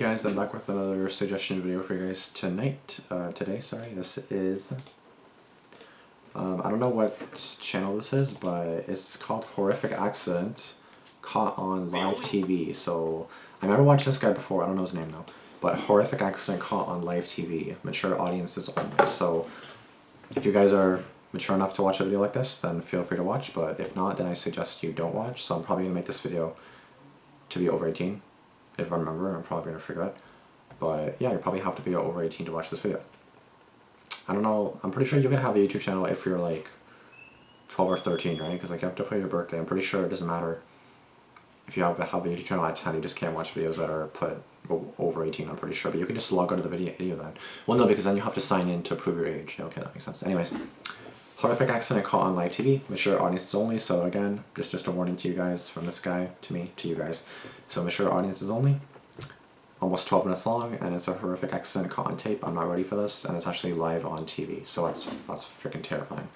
guys, I'm back with another suggestion video for you guys today, sorry. This is, I don't know what channel this is, but it's called Horrific Accident Caught on Live TV. So, I never watched this guy before, I don't know his name though. But Horrific Accident Caught on Live TV, mature audiences only. So, if you guys are mature enough to watch a video like this, then feel free to watch. But if not, then I suggest you don't watch. So I'm probably going to make this video to be over 18. If I remember, I'm probably going to forget. But yeah, you probably have to be over 18 to watch this video. I don't know, I'm pretty sure you can have a YouTube channel if you're like 12 or 13, right? Because like you have to put your birthday. I'm pretty sure it doesn't matter if you have a YouTube channel at 10, you just can't watch videos that are put over 18, I'm pretty sure. But you can just log out of the video then. Well, no, because then you have to sign in to prove your age. Okay, that makes sense. Anyways, Horrific Accident Caught on Live TV, mature audiences only. So again, just a warning to you guys, from this guy to me to you guys. So mature audiences only. Almost 12 minutes long, and it's a horrific accident caught on tape. I'm not ready for this, and it's actually live on TV. So that's freaking terrifying.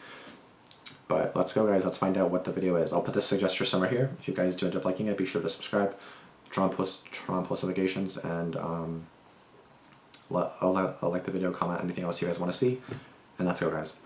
But let's go, guys. Let's find out what the video is. I'll put the suggestion somewhere here. If you guys do end up liking it, be sure to subscribe, turn on post notifications, and I'll like the video, comment anything else you guys want to see, and let's go, guys.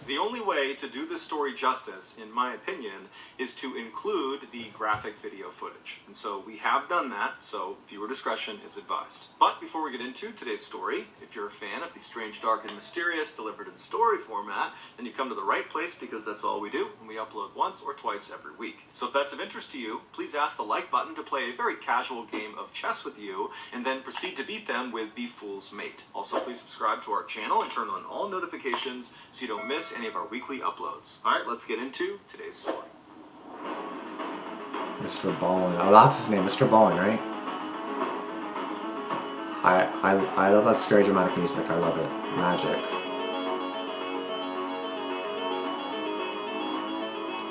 The only way to do this story justice, in my opinion, is to include the graphic video footage. And so we have done that, so viewer discretion is advised. But before we get into today's story, if you're a fan of the strange, dark, and mysterious delivered in story format, then you come to the right place, because that's all we do, and we upload once or twice every week. So if that's of interest to you, please ask the like button to play a very casual game of chess with you, and then proceed to beat them with the Fool's Mate. Also, please subscribe to our channel and turn on all notifications so you don't miss any of our weekly uploads. Alright, let's get into today's story. Mr. Ballen. Oh, that's his name, Mr. Ballen, right? I love that scary dramatic music. I love it. Magic.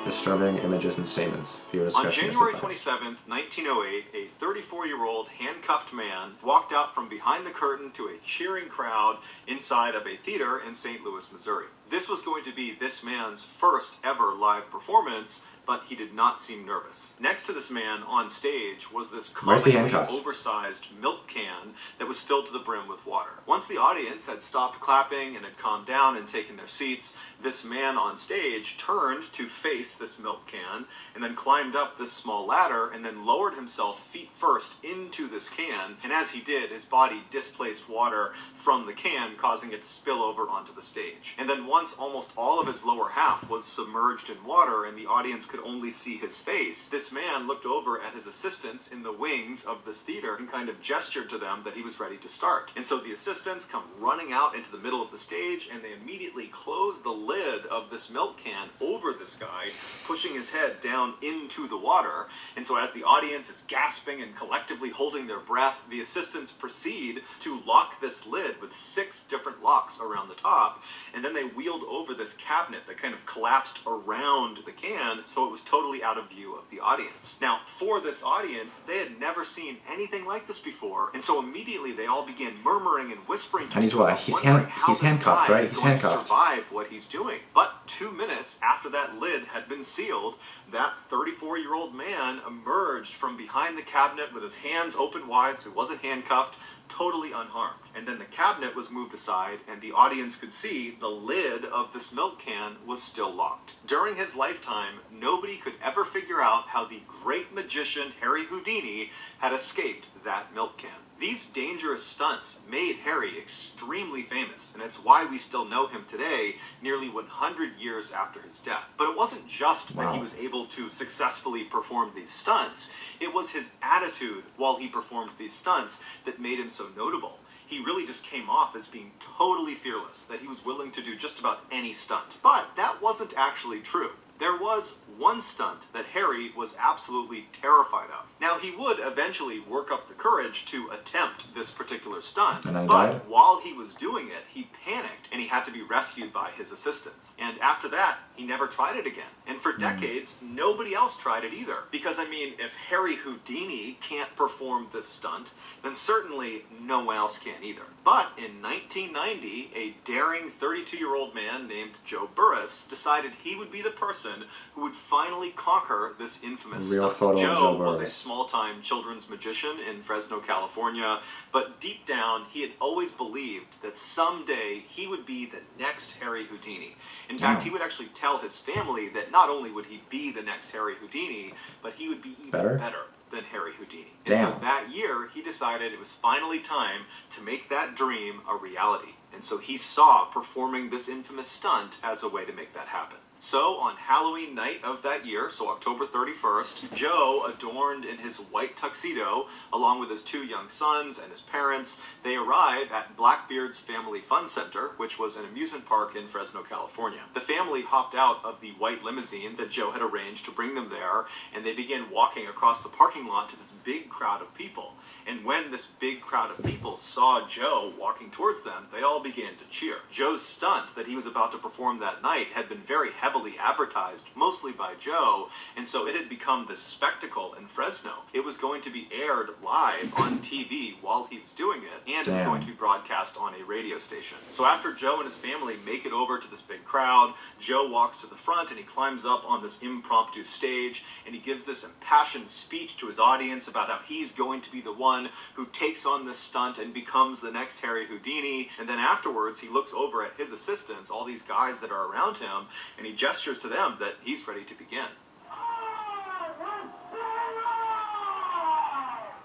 Disturbing images and statements. Viewer discretion On January 27th, 1908, a 34-year-old handcuffed man walked out from behind the curtain to a cheering crowd inside of a theater in St. Louis, Missouri. This was going to be this man's first ever live performance, but he did not seem nervous. Next to this man on stage was this comically oversized milk can that was filled to the brim with water. Once the audience had stopped clapping and had calmed down and taken their seats, this man on stage turned to face this milk can and then climbed up this small ladder and then lowered himself feet first into this can, and as he did, his body displaced water from the can, causing it to spill over onto the stage. And then once almost all of his lower half was submerged in water and the audience could only see his face, this man looked over at his assistants in the wings of this theater and kind of gestured to them that he was ready to start. And so the assistants come running out into the middle of the stage, and they immediately close the lid of this milk can over this guy, pushing his head down into the water. And so as the audience is gasping and collectively holding their breath, the assistants proceed to lock this lid with 6 different locks around the top, and then they wheeled over this cabinet that kind of collapsed around the can, so it was totally out of view of the audience. Now, for this audience, they had never seen anything like this before, and so immediately they all began murmuring and whispering. And he's what? He's handcuffed, right? He's handcuffed. Survive what he's doing. But 2 minutes after that lid had been sealed, that 34-year-old man emerged from behind the cabinet with his hands open wide, so he wasn't handcuffed, totally unharmed. And then the cabinet was moved aside, and the audience could see the lid of this milk can was still locked. During his lifetime, nobody could ever figure out how the great magician Harry Houdini had escaped that milk can. These dangerous stunts made Harry extremely famous, and it's why we still know him today, nearly 100 years after his death. But it wasn't just that he was able to successfully perform these stunts, it was his attitude while he performed these stunts that made him so notable. He really just came off as being totally fearless, that he was willing to do just about any stunt. But that wasn't actually true. There was one stunt that Harry was absolutely terrified of. Now, he would eventually work up the courage to attempt this particular stunt, but while he was doing it, he panicked and he had to be rescued by his assistants. And after that, he never tried it again. And for decades, nobody else tried it either. Because, I mean, if Harry Houdini can't perform this stunt, then certainly no one else can either. But in 1990, a daring 32-year-old man named Joe Burris decided he would be the person who would finally conquer this infamous Real stunt. photo of Joe was a Burris. small-time children's magician in Fresno, California, but deep down, he had always believed that someday he would be the next Harry Houdini. In fact, he would actually tell his family that not only would he be the next Harry Houdini, but he would be even better than Harry Houdini. And so that year, he decided it was finally time to make that dream a reality. And so he saw performing this infamous stunt as a way to make that happen. So on Halloween night of that year, so October 31st, Joe, adorned in his white tuxedo, along with his 2 young sons and his parents, they arrive at Blackbeard's Family Fun Center, which was an amusement park in Fresno, California. The family hopped out of the white limousine that Joe had arranged to bring them there, and they began walking across the parking lot to this big crowd of people. And when this big crowd of people saw Joe walking towards them, they all began to cheer. Joe's stunt that he was about to perform that night had been very heavily advertised, mostly by Joe, and so it had become this spectacle in Fresno. It was going to be aired live on TV while he was doing it, and it was going to be broadcast on a radio station. So after Joe and his family make it over to this big crowd, Joe walks to the front and he climbs up on this impromptu stage, and he gives this impassioned speech to his audience about how he's going to be the one who takes on this stunt and becomes the next Harry Houdini. And then afterwards, he looks over at his assistants, all these guys that are around him, and he gestures to them that he's ready to begin.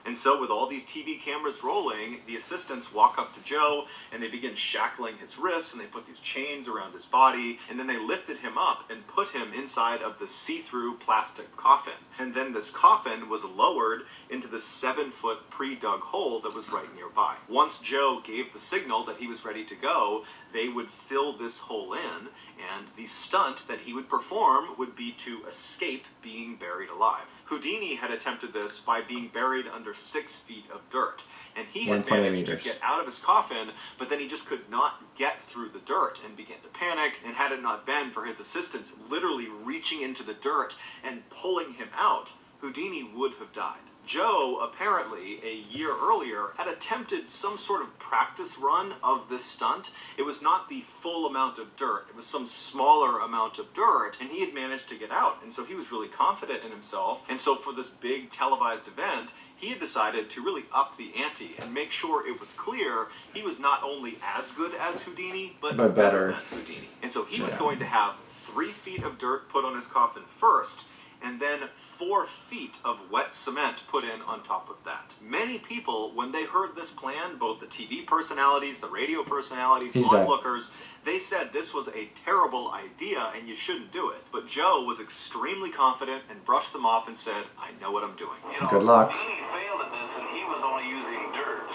And so with all these TV cameras rolling, the assistants walk up to Joe and they begin shackling his wrists, and they put these chains around his body, and then they lifted him up and put him inside of the see-through plastic coffin. And then this coffin was lowered into the 7-foot pre-dug hole that was right nearby. Once Joe gave the signal that he was ready to go, they would fill this hole in, and the stunt that he would perform would be to escape being buried alive. Houdini had attempted this by being buried under 6 feet of dirt, and he had managed to get out of his coffin, but then he just could not get through the dirt and began to panic, and had it not been for his assistants literally reaching into the dirt and pulling him out, Houdini would have died. Joe, apparently, a year earlier, had attempted some sort of practice run of this stunt. It was not the full amount of dirt. It was some smaller amount of dirt, and he had managed to get out. And so he was really confident in himself. And so for this big televised event, he had decided to really up the ante and make sure it was clear he was not only as good as Houdini, but better than Houdini. And so he was going to have 3 feet of dirt put on his coffin first, and then 4 feet of wet cement put in on top of that. Many people, when they heard this plan, both the TV personalities, the radio personalities, onlookers, they said this was a terrible idea and you shouldn't do it. But Joe was extremely confident and brushed them off and said, I know what I'm doing. Good luck. Houdini failed at this, and he was only using dirt.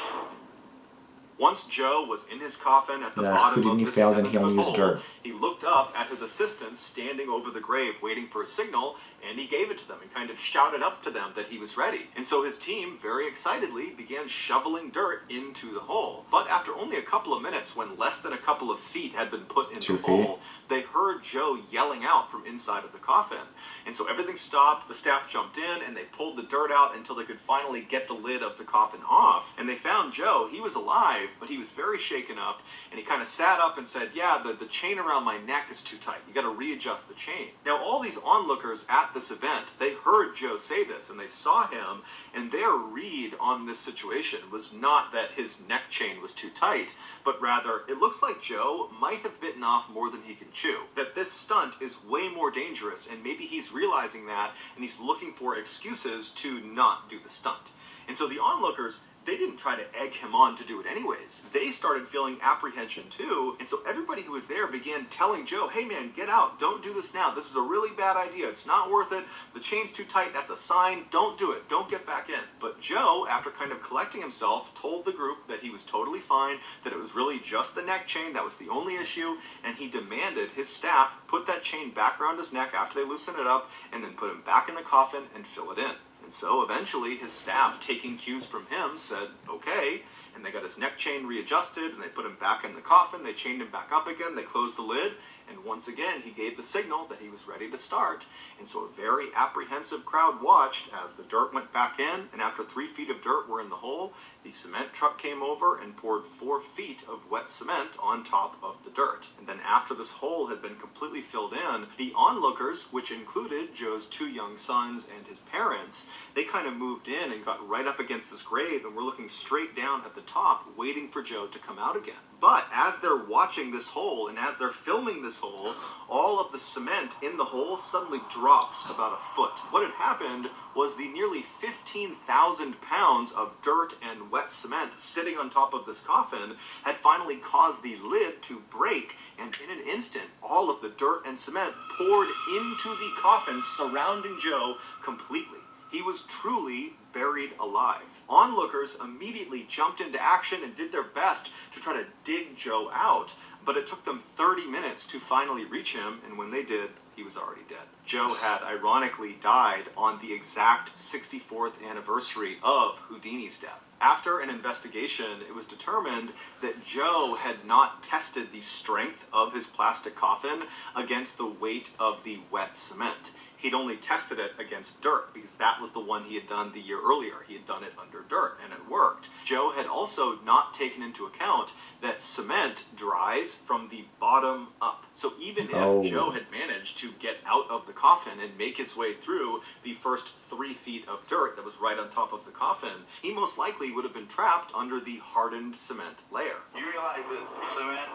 Once Joe was in his coffin at the bottom of the 7-foot hole, he looked up at his assistants standing over the grave waiting for a signal, and he gave it to them and kind of shouted up to them that he was ready. And so his team, very excitedly, began shoveling dirt into the hole. But after only a couple of minutes, when less than a couple of feet had been put in the hole, they heard Joe yelling out from inside of the coffin. And so everything stopped, the staff jumped in, and they pulled the dirt out until they could finally get the lid of the coffin off. And they found Joe. He was alive, but he was very shaken up, and he kind of sat up and said, yeah, the chain around my neck is too tight. You got to readjust the chain. Now, all these onlookers at this event, they heard Joe say this, and they saw him, and their read on this situation was not that his neck chain was too tight, but rather, it looks like Joe might have bitten off more than he can chew. That this stunt is way more dangerous, and maybe he's realizing that, and he's looking for excuses to not do the stunt. And so the onlookers, they didn't try to egg him on to do it anyways. They started feeling apprehension too, and so everybody who was there began telling Joe, hey man, get out, don't do this now, this is a really bad idea, it's not worth it, the chain's too tight, that's a sign, don't do it, don't get back in. But Joe, after kind of collecting himself, told the group that he was totally fine, that it was really just the neck chain, that was the only issue, and he demanded his staff put that chain back around his neck after they loosened it up, and then put him back in the coffin and fill it in. And so eventually his staff, taking cues from him, said, okay, and they got his neck chain readjusted, and they put him back in the coffin, they chained him back up again, they closed the lid, and once again he gave the signal that he was ready to start. And so a very apprehensive crowd watched as the dirt went back in, and after 3 feet of dirt were in the hole, the cement truck came over and poured 4 feet of wet cement on top of the dirt. And then after this hole had been completely filled in, the onlookers, which included Joe's 2 young sons and his parents, they kind of moved in and got right up against this grave and were looking straight down at the top, waiting for Joe to come out again. But as they're watching this hole and as they're filming this hole, all of the cement in the hole suddenly drops about a foot. What had happened was the nearly 15,000 pounds of dirt and wet cement sitting on top of this coffin had finally caused the lid to break, and in an instant, all of the dirt and cement poured into the coffin, surrounding Joe completely. He was truly buried alive. Onlookers immediately jumped into action and did their best to try to dig Joe out, but it took them 30 minutes to finally reach him, and when they did, he was already dead. Joe had ironically died on the exact 64th anniversary of Houdini's death. After an investigation, it was determined that Joe had not tested the strength of his plastic coffin against the weight of the wet cement. He'd only tested it against dirt because that was the one he had done the year earlier. He had done it under dirt, and it worked. Joe had also not taken into account that cement dries from the bottom up. So even if Joe had managed to get out of the coffin and make his way through the first 3 feet of dirt that was right on top of the coffin, he most likely would have been trapped under the hardened cement layer. You realize that cement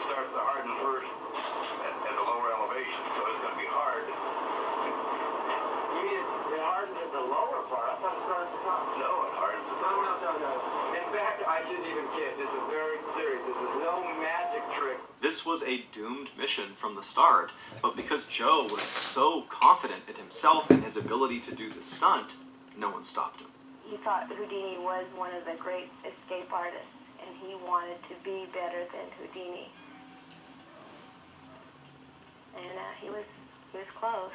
starts to harden first at a lower elevation, so it's going to be hard. It hardens at the lower part. I thought it started at the top. No, it hardens at the top. No. In fact, I shouldn't even kid. This is very serious. This is no magic trick. This was a doomed mission from the start, but because Joe was so confident in himself and his ability to do the stunt, no one stopped him. He thought Houdini was one of the great escape artists, and he wanted to be better than Houdini. And he was close.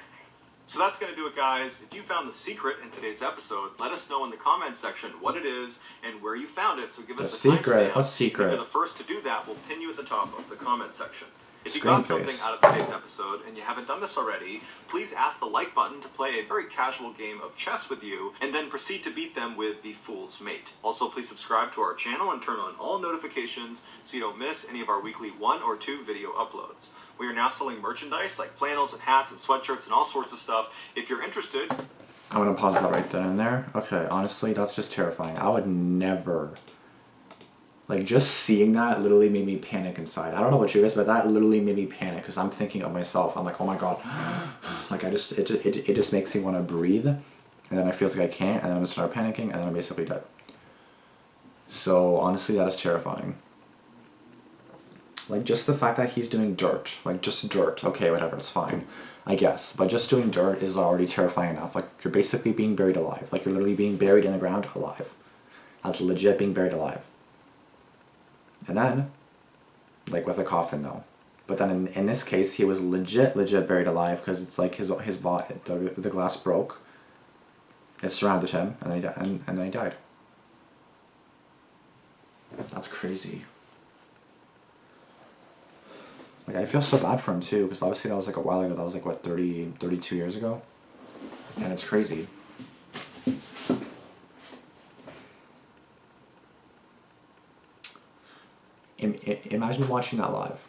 So that's going to do it, guys. If you found the secret in today's episode, let us know in the comments section what it is and where you found it. So give us a secret. timestamp. What's secret? If you're the first to do that, we'll pin you at the top of the comment section. If you Screen got something face. out of today's episode and you haven't done this already, please ask the like button to play a very casual game of chess with you, and then proceed to beat them with the Fool's Mate. Also, please subscribe to our channel and turn on all notifications so you don't miss any of our weekly 1 or 2 video uploads. We are now selling merchandise like flannels and hats and sweatshirts and all sorts of stuff. If you're interested... I'm going to pause that right then and there. Okay, honestly, that's just terrifying. I would never... Like, just seeing that literally made me panic inside. I don't know about you guys, but that literally made me panic because I'm thinking of myself. I'm like, oh my god. Like, it just makes me want to breathe. And then it feels like I can't, and then I'm going to start panicking, and then I'm basically dead. So, honestly, that is terrifying. Like, just the fact that he's doing dirt. Like, just dirt. Okay, whatever, it's fine. I guess. But just doing dirt is already terrifying enough. Like, you're basically being buried alive. Like, you're literally being buried in the ground alive. That's legit being buried alive. And then, like with a coffin though. But then in this case, he was legit buried alive because it's like his body, the glass broke. It surrounded him, and then and then he died. That's crazy. Like, I feel so bad for him too, because obviously that was like a while ago. That was like, what, 32 years ago? And it's crazy. Imagine watching that live.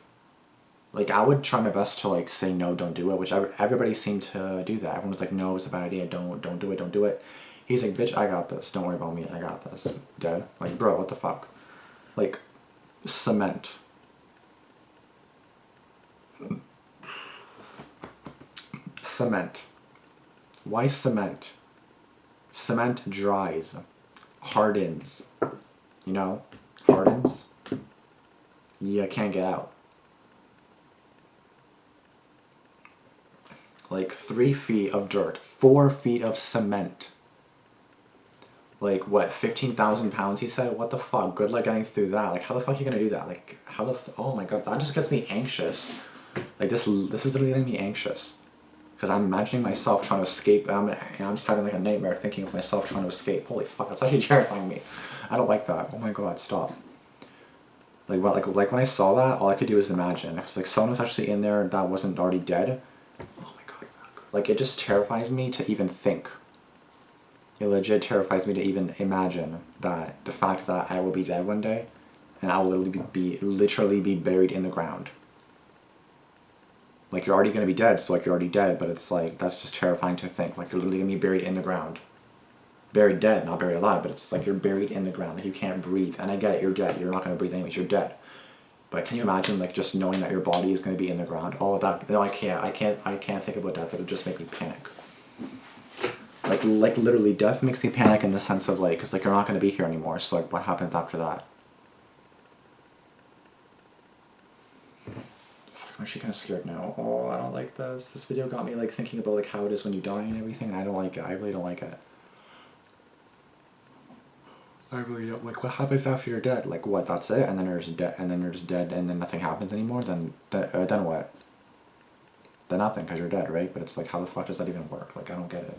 Like, I would try my best to like say no, don't do it, which everybody seemed to do that. Everyone was like, no, it's a bad idea, don't do it. He's like, bitch, I got this, don't worry about me, I got this. Dead. Like, bro, what the fuck? Like, cement. Cement. Why cement? Cement dries. Hardens. You know? Hardens. You can't get out. Like 3 feet of dirt, 4 feet of cement. Like what, 15,000 pounds he said? What the fuck? Good luck getting through that. Like, how the fuck are you gonna do that? Like, oh my god, that just gets me anxious. Like, this is literally making me anxious. Because I'm imagining myself trying to escape, and I'm just having like a nightmare thinking of myself trying to escape. Holy fuck, that's actually terrifying me. I don't like that. Oh my god, stop. Like, well, like when I saw that, all I could do was imagine. Because like someone was actually in there that wasn't already dead. Oh my god. Like, it just terrifies me to even think. It legit terrifies me to even imagine that the fact that I will be dead one day, and I will literally be buried in the ground. Like, you're already going to be dead, so like you're already dead, but it's like, that's just terrifying to think. Like, you're literally going to be buried in the ground. Buried dead, not buried alive, but it's like you're buried in the ground. Like, you can't breathe. And I get it, you're dead. You're not going to breathe anyways, you're dead. But can you imagine, like, just knowing that your body is going to be in the ground? Oh, that, no, I can't think about death. It'll just make me panic. Like literally, death makes me panic in the sense of, like, because, like, you're not going to be here anymore, so, like, what happens after that? I'm actually kind of scared now. Oh, I don't like this. This video got me, like, thinking about, like, how it is when you die and everything, and I don't like it. I really don't like it. I really don't. Like, what happens after you're dead? Like, what, that's it? And then you're just dead, and then you're just dead, and then nothing happens anymore? Then what? Then nothing, because you're dead, right? But it's like, how the fuck does that even work? Like, I don't get it.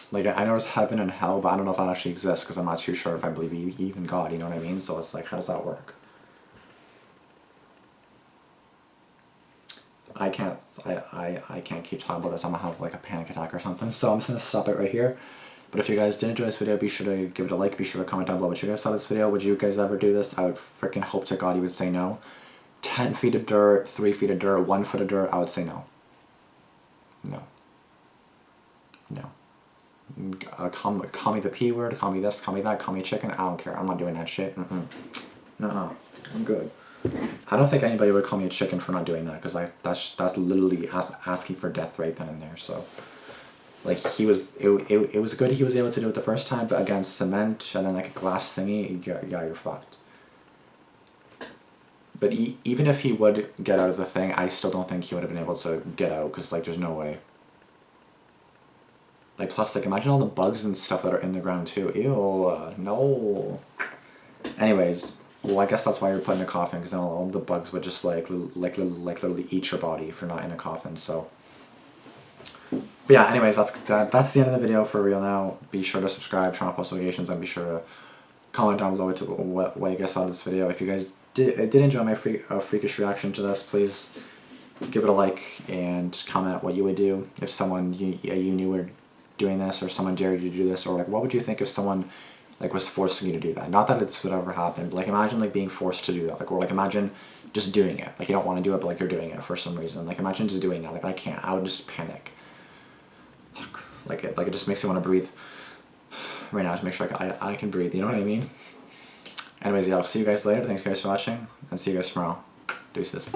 Like, I know there's heaven and hell, but I don't know if that actually exists, because I'm not too sure if I believe even God, you know what I mean? So it's like, how does that work? I can't keep talking about this. I'm gonna have like a panic attack or something. So I'm just gonna stop it right here. But if you guys did enjoy this video, be sure to give it a like. Be sure to comment down below what you guys thought of this video. Would you guys ever do this? I would freaking hope to God you would say no. 10 feet of dirt, 3 feet of dirt, 1 foot of dirt, I would say no. No. No. Call me the P word, call me this, call me that, call me chicken. I don't care. I'm not doing that shit. No, I'm good. I don't think anybody would call me a chicken for not doing that, because like that's literally asking for death right then and there. So like it was good he was able to do it the first time, but against cement and then like a glass thingy, yeah, you're fucked. But even if he would get out of the thing, I still don't think he would have been able to get out, because like there's no way. Like, plus, like, imagine all the bugs and stuff that are in the ground too. Ew, no. Anyways. Well, I guess that's why you're put in a coffin, because then all the bugs would just like literally eat your body if you're not in a coffin. So, but yeah. Anyways, that's the end of the video for real now. Be sure to subscribe, turn on post notifications, and be sure to comment down below what you guys thought of this video. If you guys did enjoy my freakish reaction to this, please give it a like and comment what you would do if someone you knew were doing this, or someone dared you to do this, or like what would you think if someone like was forcing you to do that. Not that it's would ever happen, but like imagine like being forced to do that. Like, or like imagine just doing it. Like you don't want to do it, but like you're doing it for some reason. Like imagine just doing that. Like I can't. I would just panic. Like it just makes me want to breathe. Right now, just make sure I can breathe. You know what I mean? Anyways, yeah, I'll see you guys later. Thanks guys for watching, and see you guys tomorrow. Deuces.